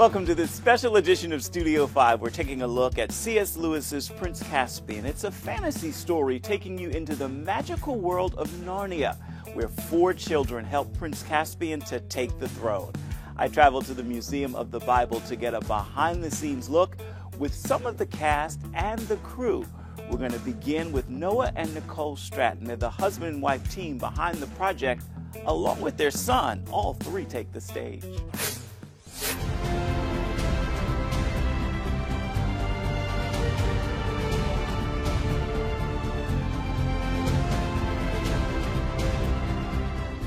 Welcome to this special edition of Studio 5. We're taking a look at C.S. Lewis's Prince Caspian. It's a fantasy story taking you into the magical world of Narnia, where 4 children help Prince Caspian to take the throne. I traveled to the Museum of the Bible to get a behind-the-scenes look with some of the cast and the crew. We're going to begin with Noah and Nicole Stratton. They're the husband and wife team behind the project, along with their son. All 3 take the stage.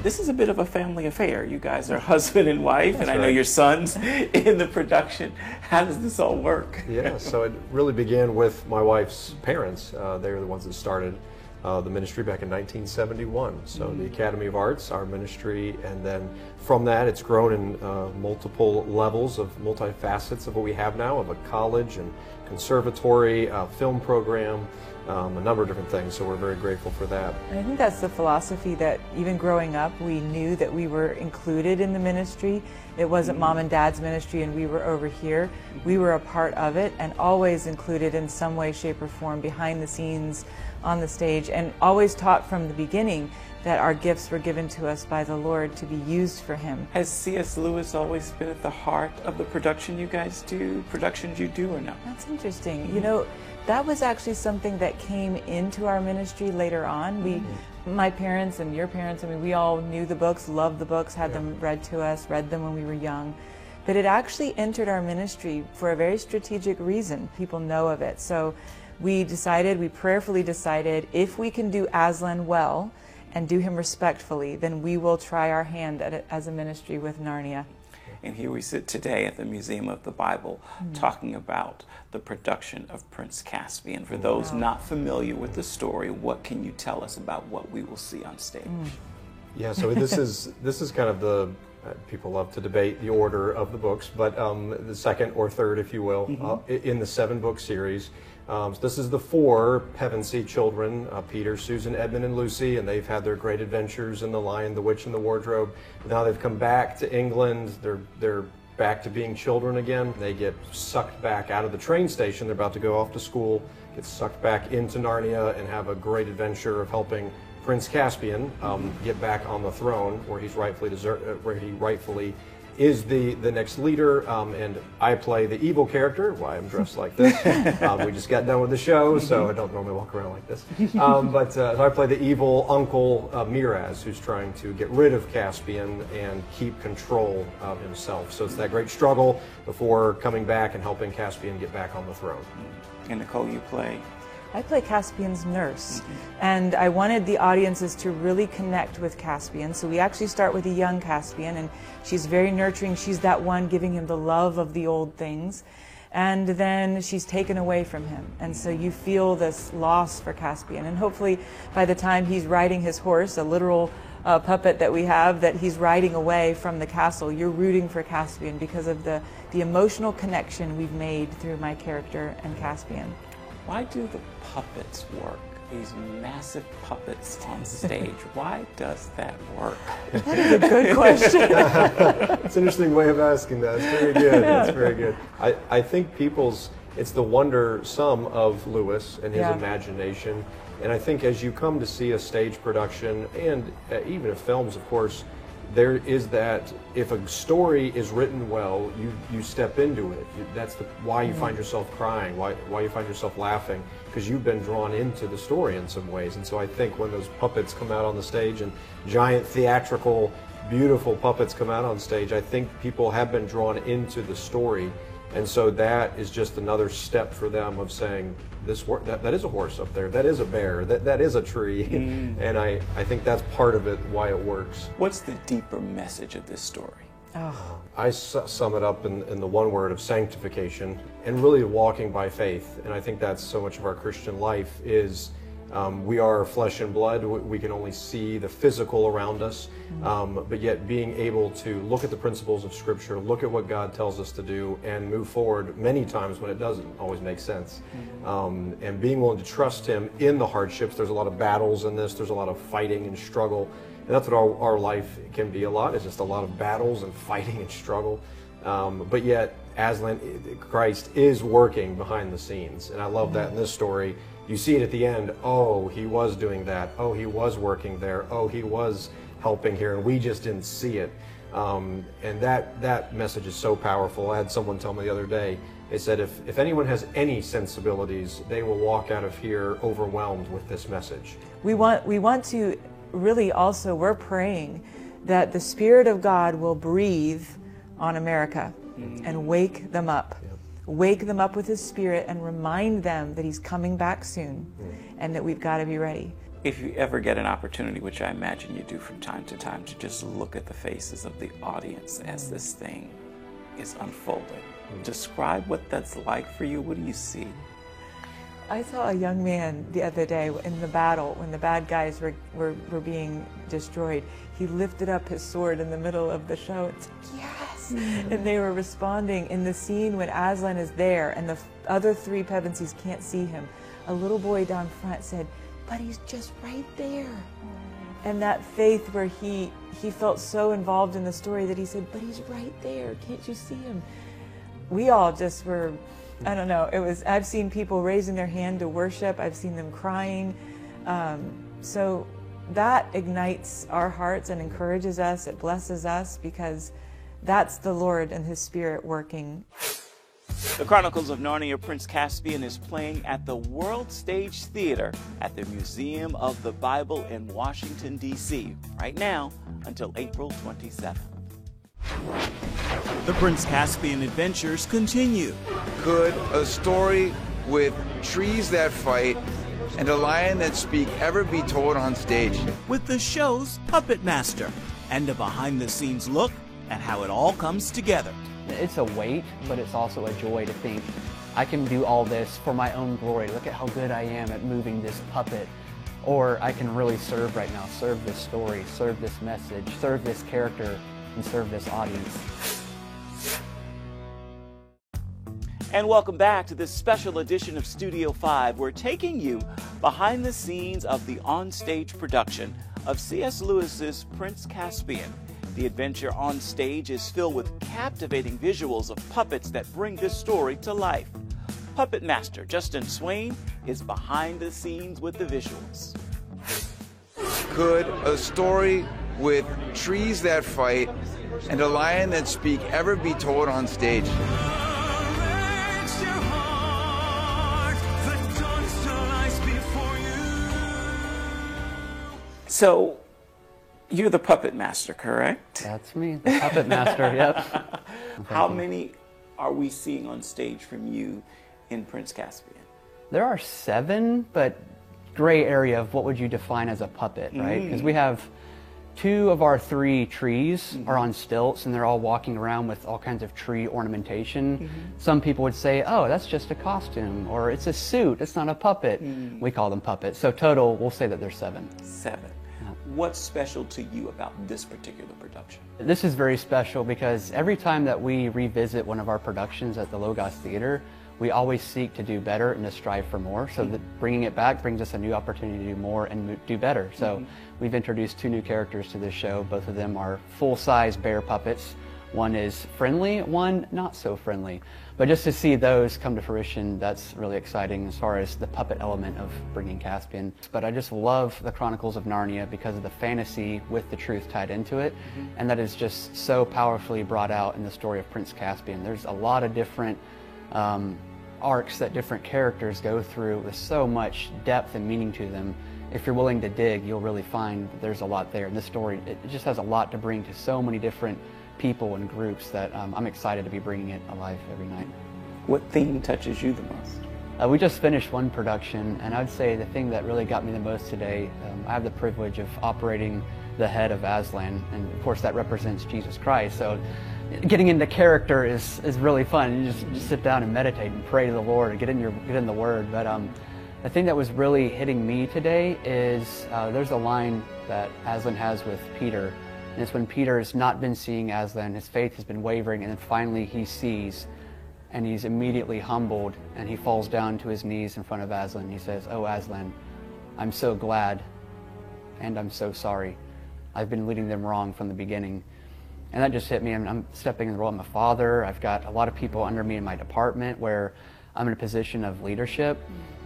This is a bit of a family affair. You guys are husband and wife, and I know your son's in the production. How does this all work? Yeah, so it really began with my wife's parents. They were the ones that started the ministry back in 1971. So the Academy of Arts, our ministry, and then from that it's grown in multiple levels of multifacets of what we have now, of a college and conservatory, film program, a number of different things, so we're very grateful for that. And I think that's the philosophy that even growing up we knew that we were included in the ministry. It wasn't mom and dad's ministry and we were over here. We were a part of it and always included in some way, shape, or form behind the scenes, on the stage, and always taught from the beginning that our gifts were given to us by the Lord to be used for Him. Has C.S. Lewis always been at the heart of the productions you do, or no? That's interesting. You know, that was actually something that came into our ministry later on. My parents and your parents, I mean, we all knew the books, loved the books, had them read to us, read them when we were young. But it actually entered our ministry for a very strategic reason. People know of it. So we prayerfully decided, if we can do Aslan well and do him respectfully, then we will try our hand at it as a ministry with Narnia. And here we sit today at the Museum of the Bible talking about the production of Prince Caspian. For those not familiar with the story, what can you tell us about what we will see on stage? Yeah, so this is kind of the, people love to debate the order of the books, but the second or third, if you will, in the 7-book series. So this is the 4 Pevensey children, Peter, Susan, Edmund, and Lucy, and they've had their great adventures in The Lion, the Witch, and the Wardrobe. Now they've come back to England. They're back to being children again. They get sucked back out of the train station. They're about to go off to school, get sucked back into Narnia, and have a great adventure of helping Prince Caspian get back on the throne, where he rightfully is the next leader, and I play the evil character. Why I'm dressed like this. We just got done with the show, so I don't normally walk around like this. So I play the evil uncle Miraz, who's trying to get rid of Caspian and keep control of himself. So it's that great struggle before coming back and helping Caspian get back on the throne. And Nicole, you play? I play Caspian's nurse, and I wanted the audiences to really connect with Caspian. So we actually start with a young Caspian, and she's very nurturing. She's that one giving him the love of the old things, and then she's taken away from him. And so you feel this loss for Caspian, and hopefully by the time he's riding his horse, a literal puppet that we have, that he's riding away from the castle, you're rooting for Caspian because of the emotional connection we've made through my character and Caspian. Why do the puppets work? These massive puppets on stage. Why does that work? That is a good question. It's an interesting way of asking that. It's very good. That's very good. I think it's the wonder some of Lewis and his imagination. And I think as you come to see a stage production, and even if films, of course, there is that, if a story is written well, you step into it. That's why you find yourself crying, why you find yourself laughing, because you've been drawn into the story in some ways. And so I think when those puppets come out on the stage, and giant theatrical, beautiful puppets come out on stage, I think people have been drawn into the story. And so that is just another step for them of saying, that is a horse up there, that is a bear, that is a tree. And I think that's part of it, why it works. What's the deeper message of this story? I sum it up in the one word of sanctification, and really walking by faith. And I think that's so much of our Christian life is we are flesh and blood. We can only see the physical around us, but yet being able to look at the principles of Scripture, look at what God tells us to do, and move forward many times when it doesn't always make sense. And being willing to trust Him in the hardships. There's a lot of battles in this. There's a lot of fighting and struggle. And that's what our life can be a lot, is just a lot of battles and fighting and struggle. but yet Aslan, Christ is working behind the scenes, and I love that in this story. You see it at the end. Oh, he was doing that. Oh, he was working there. Oh, he was helping here, and we just didn't see it. And that message is so powerful. I had someone tell me the other day, they said if anyone has any sensibilities, they will walk out of here overwhelmed with this message. We want to really also, we're praying that the Spirit of God will breathe on America and wake them up. Wake them up with His Spirit and remind them that He's coming back soon and that we've got to be ready. If you ever get an opportunity, which I imagine you do from time to time, to just look at the faces of the audience as this thing is unfolding, describe what that's like for you. What do you see? I saw a young man the other day in the battle when the bad guys were being destroyed. He lifted up his sword in the middle of the show. It's like, yes! And they were responding in the scene when Aslan is there and the other three Pevensies can't see him. A little boy down front said, but he's just right there. And that faith where he felt so involved in the story that he said, but he's right there, can't you see him? We all just were, I don't know, I've seen people raising their hand to worship, I've seen them crying. So that ignites our hearts and encourages us, it blesses us, because that's the Lord and His Spirit working. The Chronicles of Narnia Prince Caspian is playing at the World Stage Theater at the Museum of the Bible in Washington, D.C. right now until April 27th. The Prince Caspian adventures continue. Could a story with trees that fight and a lion that speak ever be told on stage? With the show's puppet master and a behind-the-scenes look at how it all comes together. It's a weight, but it's also a joy to think I can do all this for my own glory. Look at how good I am at moving this puppet. Or I can really serve right now, serve this story, serve this message, serve this character, and serve this audience. And welcome back to this special edition of Studio 5. We're taking you behind the scenes of the on-stage production of C.S. Lewis's Prince Caspian. The adventure on stage is filled with captivating visuals of puppets that bring this story to life. Puppet Master Justin Swain is behind the scenes with the visuals. Could a story with trees that fight and a lion that speak ever be told on stage? So, you're the puppet master, correct? That's me, the puppet master, yep. How many are we seeing on stage from you in Prince Caspian? There are 7, but gray area of what would you define as a puppet, right? Because we have 2 of our 3 trees are on stilts, and they're all walking around with all kinds of tree ornamentation. Some people would say, oh, that's just a costume, or it's a suit, it's not a puppet. We call them puppets. So total, we'll say that there's 7. 7. What's special to you about this particular production? This is very special because every time that we revisit one of our productions at the Logos Theater, we always seek to do better and to strive for more. So that bringing it back brings us a new opportunity to do more and do better. So we've introduced 2 new characters to this show. Both of them are full-size bear puppets. One is friendly, one not so friendly. But just to see those come to fruition, that's really exciting as far as the puppet element of bringing Caspian. But I just love the Chronicles of Narnia because of the fantasy with the truth tied into it. And that is just so powerfully brought out in the story of Prince Caspian. There's a lot of different arcs that different characters go through with so much depth and meaning to them. If you're willing to dig, you'll really find that there's a lot there. And this story, it just has a lot to bring to so many different people and groups that I'm excited to be bringing it alive every night. What theme touches you the most? We just finished one production, and I'd say the thing that really got me the most today, I have the privilege of operating the head of Aslan, and of course that represents Jesus Christ. So getting into character is really fun. You just sit down and meditate and pray to the Lord and get in the Word. But the thing that was really hitting me today is there's a line that Aslan has with Peter. And it's when Peter has not been seeing Aslan, his faith has been wavering, and then finally he sees, and he's immediately humbled, and he falls down to his knees in front of Aslan. He says, "Oh Aslan, I'm so glad, and I'm so sorry. I've been leading them wrong from the beginning." And that just hit me, and I'm stepping in the role of my father. I've got a lot of people under me in my department where I'm in a position of leadership.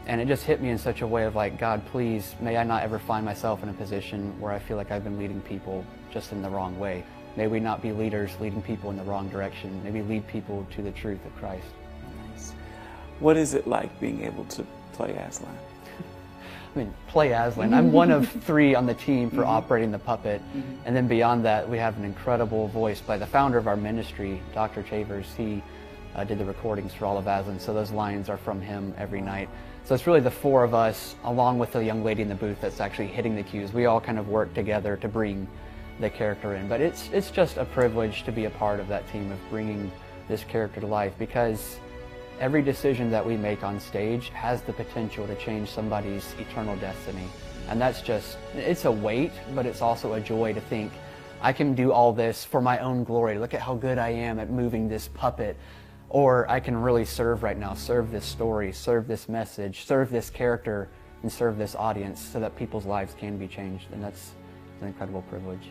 And it just hit me in such a way of like, God, please, may I not ever find myself in a position where I feel like I've been leading people just in the wrong way. May we not be leaders leading people in the wrong direction. May we lead people to the truth of Christ. Nice. What is it like being able to play Aslan? I mean, play Aslan. I'm one of 3 on the team for operating the puppet. And then beyond that, we have an incredible voice by the founder of our ministry, Dr. Chavers. He did the recordings for all of Aslan, so those lines are from him every night. So it's really the 4 of us, along with the young lady in the booth that's actually hitting the cues. We all kind of work together to bring the character in. But it's just a privilege to be a part of that team of bringing this character to life, because every decision that we make on stage has the potential to change somebody's eternal destiny. And that's just, it's a weight, but it's also a joy to think, I can do all this for my own glory. Look at how good I am at moving this puppet. Or I can really serve right now, serve this story, serve this message, serve this character, and serve this audience so that people's lives can be changed. And that's an incredible privilege.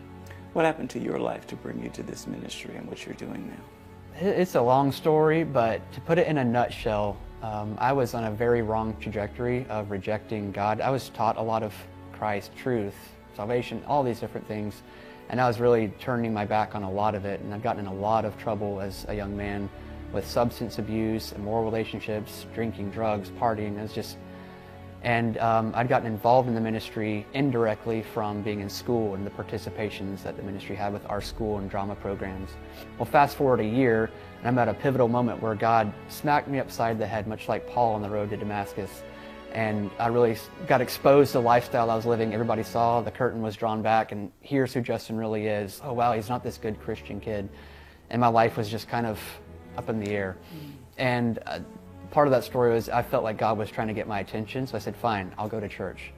What happened to your life to bring you to this ministry and what you're doing now? It's a long story, but to put it in a nutshell, I was on a very wrong trajectory of rejecting God. I was taught a lot of Christ, truth, salvation, all these different things. And I was really turning my back on a lot of it. And I've gotten in a lot of trouble as a young man with substance abuse, immoral relationships, drinking, drugs, partying. It was just, and I'd gotten involved in the ministry indirectly from being in school and the participations that the ministry had with our school and drama programs. Well, fast forward a year, and I'm at a pivotal moment where God smacked me upside the head, much like Paul on the road to Damascus. And I really got exposed to the lifestyle I was living. Everybody saw, the curtain was drawn back, and here's who Justin really is. Oh, wow, he's not this good Christian kid. And my life was just kind of up in the air. And part of that story was I felt like God was trying to get my attention, so I said, fine, I'll go to church.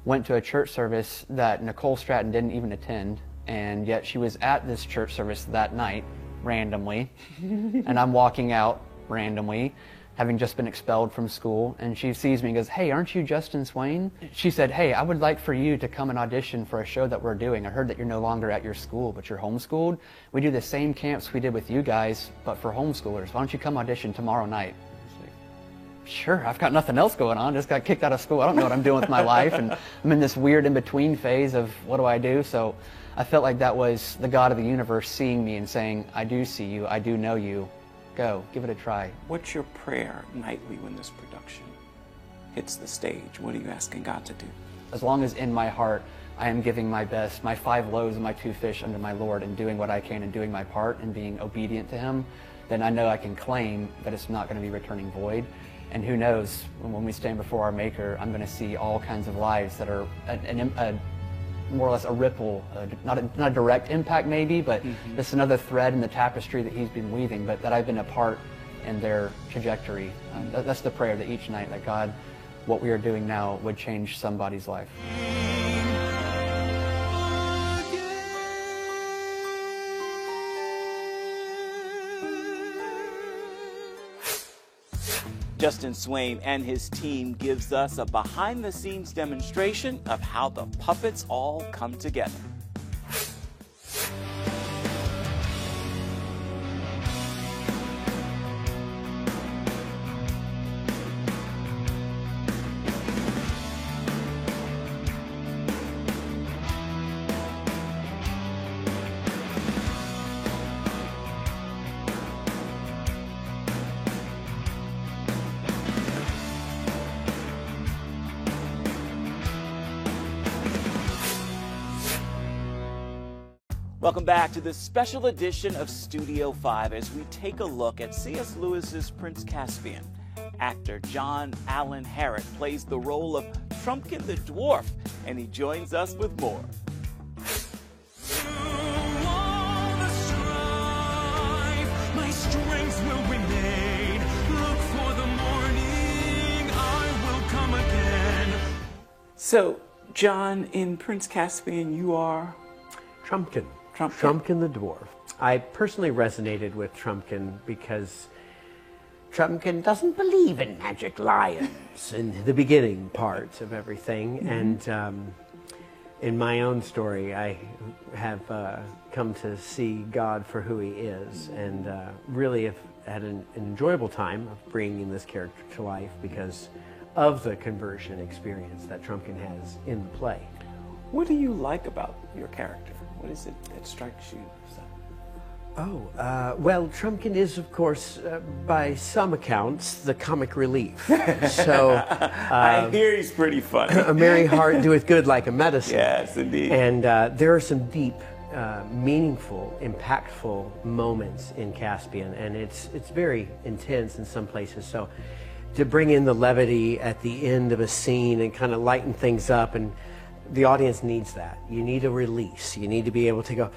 Went to a church service that Nicole Stratton didn't even attend, and yet she was at this church service that night, randomly, and I'm walking out randomly, having just been expelled from school, and she sees me and goes, hey, aren't you Justin Swain? She said, hey, I would like for you to come and audition for a show that we're doing. I heard that you're no longer at your school, but you're homeschooled. We do the same camps we did with you guys, but for homeschoolers. Why don't you come audition tomorrow night? I was like, sure, I've got nothing else going on. Just got kicked out of school. I don't know what I'm doing with my life, and I'm in this weird in-between phase of what do I do? So I felt like that was the God of the universe seeing me and saying, I do see you, I do know you. Go, give it a try. What's your prayer nightly when this production hits the stage? What are you asking God to do? As long as in my heart I am giving my best, my 5 loaves and my 2 fish unto my Lord, and doing what I can and doing my part and being obedient to Him, then I know I can claim that it's not going to be returning void. And who knows, when we stand before our Maker, I'm going to see all kinds of lives that are more or less a ripple, not a direct impact maybe, but just another thread in the tapestry that He's been weaving, but that I've been a part in their trajectory. That's the prayer, that each night, that God, what we are doing now would change somebody's life. Justin Swain and his team gives us a behind-the-scenes demonstration of how the puppets all come together. Welcome back to this special edition of Studio 5 as we take a look at C.S. Lewis's Prince Caspian. Actor John Allen Harrod plays the role of Trumpkin the Dwarf, and he joins us with more. My strength will be made. Look for the morning, I will come again. So, John, in Prince Caspian, you are? Trumpkin. Trumpkin the Dwarf. I personally resonated with Trumpkin because Trumpkin doesn't believe in magic lions in the beginning parts of everything. And in my own story, I have come to see God for who he is, and really have had an enjoyable time of bringing this character to life because of the conversion experience that Trumpkin has in the play. What do you like about your character? What is it that strikes you? Well, Trumpkin is, of course, by some accounts, the comic relief. So I hear he's pretty funny. A merry heart doeth good like a medicine. Yes, indeed. And there are some deep, meaningful, impactful moments in Caspian, and it's very intense in some places. So to bring in the levity at the end of a scene and kind of lighten things up, and the audience needs that. You need a release. You need to be able to go,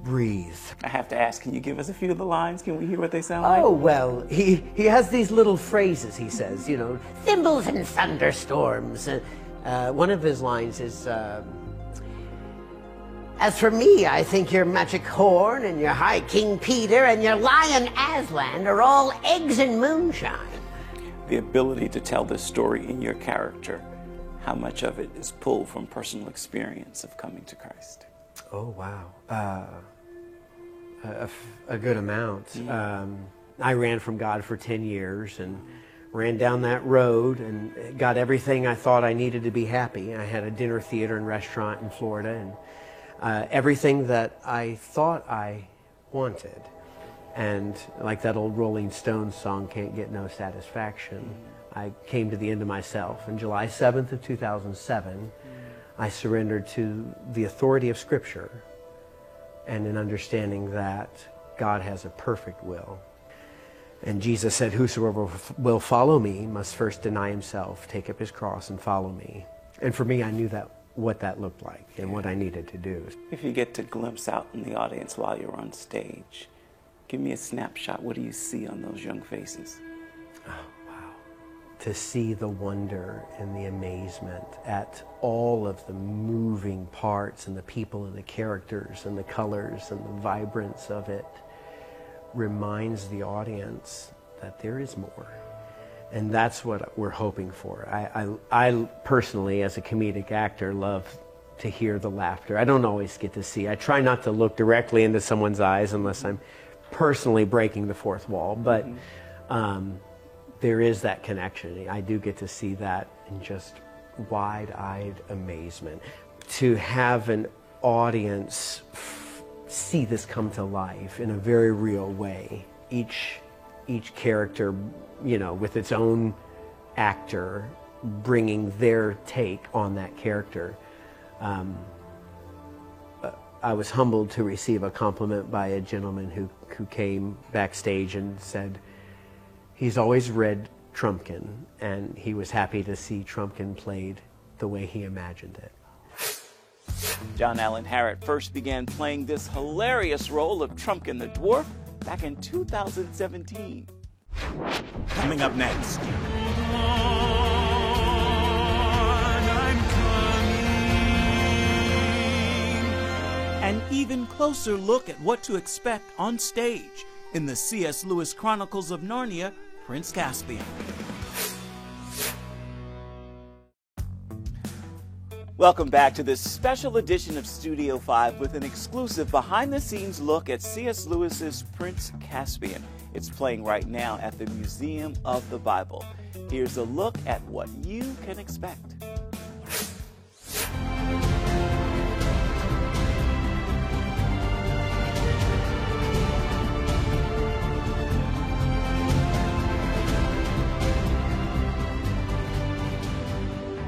breathe. I have to ask, can you give us a few of the lines? Can we hear what they sound like? Oh, well, he has these little phrases, he says, you know, thimbles and thunderstorms. And one of his lines is, as for me, I think your magic horn and your high King Peter and your lion Aslan are all eggs and moonshine. The ability to tell this story in your character, how much of it is pulled from personal experience of coming to Christ? Oh, wow. A good amount. I ran from God for 10 years and ran down that road and got everything I thought I needed to be happy. I had a dinner theater and restaurant in Florida, and everything that I thought I wanted. And like that old Rolling Stones song, Can't Get No Satisfaction, I came to the end of myself. And July 7th of 2007, I surrendered to the authority of Scripture and an understanding that God has a perfect will. And Jesus said, whosoever will follow me must first deny himself, take up his cross, and follow me. And for me, I knew what that looked like and what I needed to do. If you get to glimpse out in the audience while you're on stage, give me a snapshot. What do you see on those young faces? Oh, wow. To see the wonder and the amazement at all of the moving parts and the people and the characters and the colors and the vibrance of it reminds the audience that there is more. And that's what we're hoping for. I personally, as a comedic actor, love to hear the laughter. I don't always get to see. I try not to look directly into someone's eyes unless I'm personally breaking the fourth wall. But there is that connection. I do get to see that in just wide-eyed amazement. To have an audience see this come to life in a very real way. Each character, you know, with its own actor bringing their take on that character. I was humbled to receive a compliment by a gentleman who came backstage and said he's always read Trumpkin, and he was happy to see Trumpkin played the way he imagined it. John Allen Harrod first began playing this hilarious role of Trumpkin the Dwarf back in 2017. Coming up next. An even closer look at what to expect on stage in the C.S. Lewis Chronicles of Narnia, Prince Caspian. Welcome back to this special edition of Studio 5 with an exclusive behind-the-scenes look at C.S. Lewis's Prince Caspian. It's playing right now at the Museum of the Bible. Here's a look at what you can expect.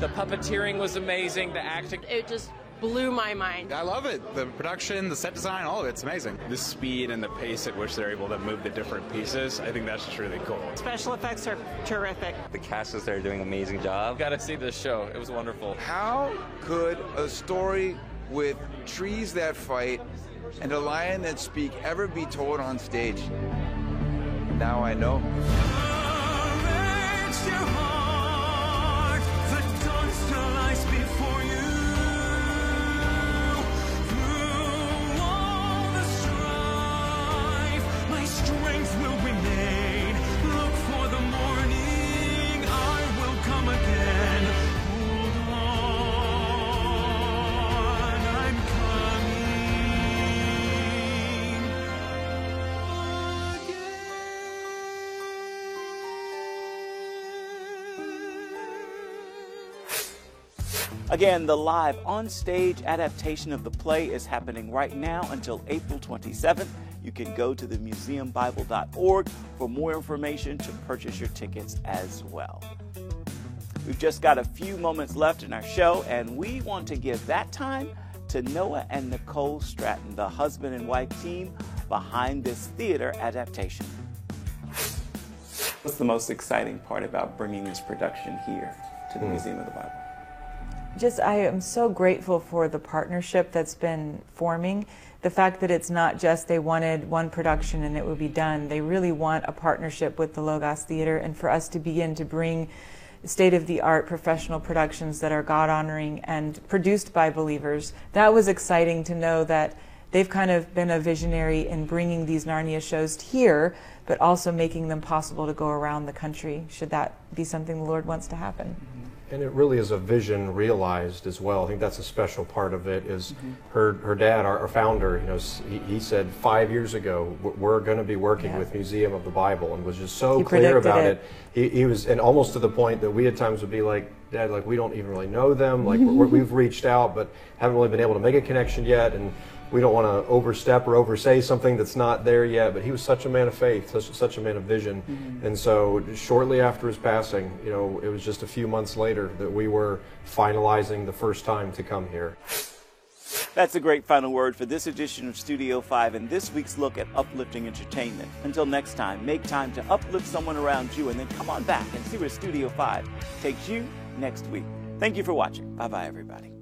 The puppeteering was amazing, the acting. It just blew my mind. I love it. The production, the set design, all of it's amazing. The speed and the pace at which they're able to move the different pieces, I think that's just really cool. Special effects are terrific. The cast is there doing an amazing job. Got to see this show. It was wonderful. How could a story with trees that fight and a lion that speak ever be told on stage? Now I know. Again, the live on-stage adaptation of the play is happening right now until April 27th. You can go to themuseumbible.org for more information to purchase your tickets as well. We've just got a few moments left in our show, and we want to give that time to Noah and Nicole Stratton, the husband and wife team behind this theater adaptation. What's the most exciting part about bringing this production here to the Museum of the Bible? I am so grateful for the partnership that's been forming. The fact that it's not just they wanted one production and it would be done. They really want a partnership with the Logos Theater, and for us to begin to bring state-of-the-art professional productions that are God-honoring and produced by believers. That was exciting to know that they've kind of been a visionary in bringing these Narnia shows here, but also making them possible to go around the country, should that be something the Lord wants to happen. And it really is a vision realized as well. I think that's a special part of it is her dad, our founder, you know, he said 5 years ago, we're going to be working with Museum of the Bible, and was just so clear about it. He was, and almost to the point that we at times would be like, Dad, like, we don't even really know them. Like, we've reached out, but haven't really been able to make a connection yet. And we don't want to overstep or oversay something that's not there yet, but he was such a man of faith, such a man of vision. And so shortly after his passing, you know, it was just a few months later that we were finalizing the first time to come here. That's a great final word for this edition of Studio 5 and this week's look at uplifting entertainment. Until next time, make time to uplift someone around you, and then come on back and see where Studio 5 takes you next week. Thank you for watching. Bye-bye, everybody.